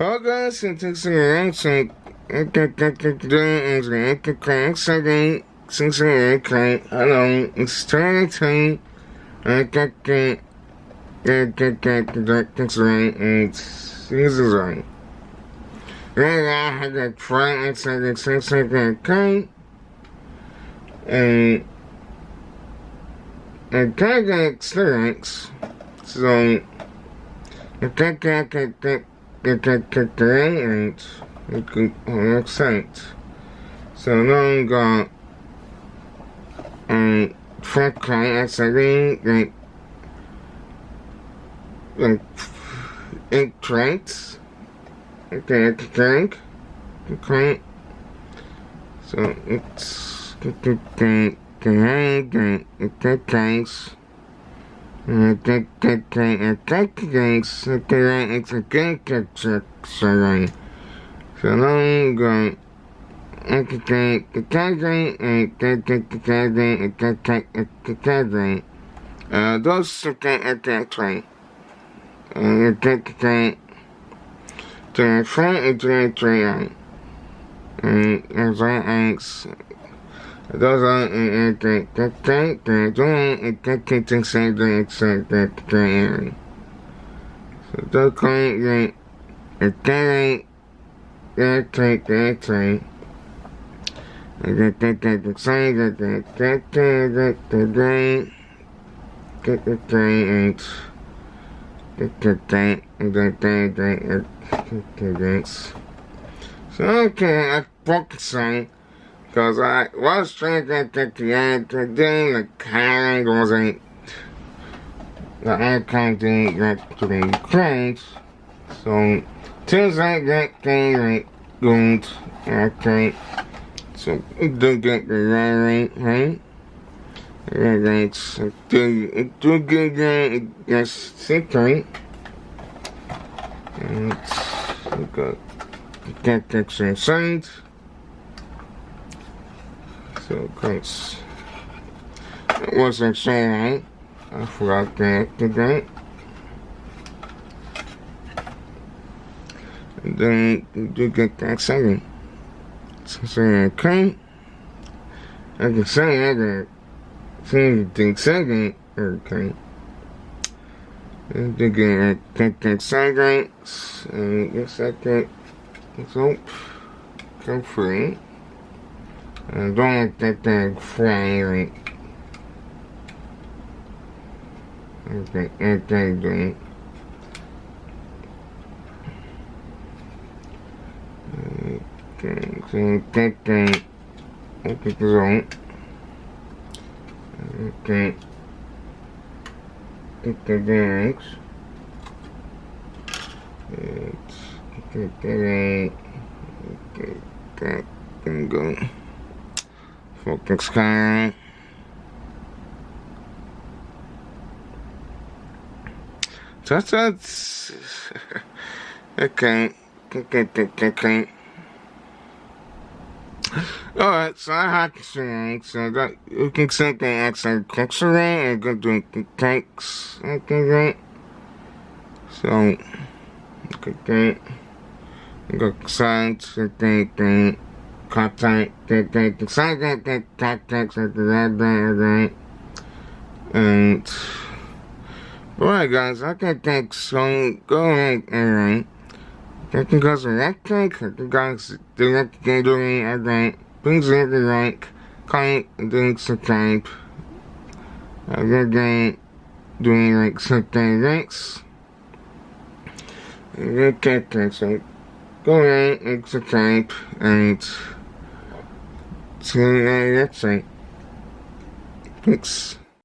August and takes a long time. I got hello, it's time. I got that's right, and this is right. I had that friend inside the 7700K, and I got experience, so I got website. So now I got track client like ink traits. Okay. So it's so long ago, those exactly to try and as I ask those are don't say the exact that so those kind that so okay, I focusing because I was trying to get the end to do the kind wasn't the I can't do that to be crazy. So Tuesday that thing like good okay. So do get the right? That's do good yes secret. And we got get exercise. So guys, it was exciting. I forgot that today. And then you get that second. So say okay. I can say that thing second okay. And you get that second and your second so come free. And don't let that fly like okay, doing. Okay, so that thing okay so okay take the drinks okay that can go focus sky so that's okay. Alright, so I have to say, so that you can set the accent texture and go to the text, okay, right? So, okay, go sign to the contact, the sign that text at the right? And, alright guys, I can take so go ahead and right. That can go to that tank, the guys do that doing at that brings it the rank, client and doing subscribe. They're doing like something next. Okay, so go ahead and subscribe and so that's it. Thanks.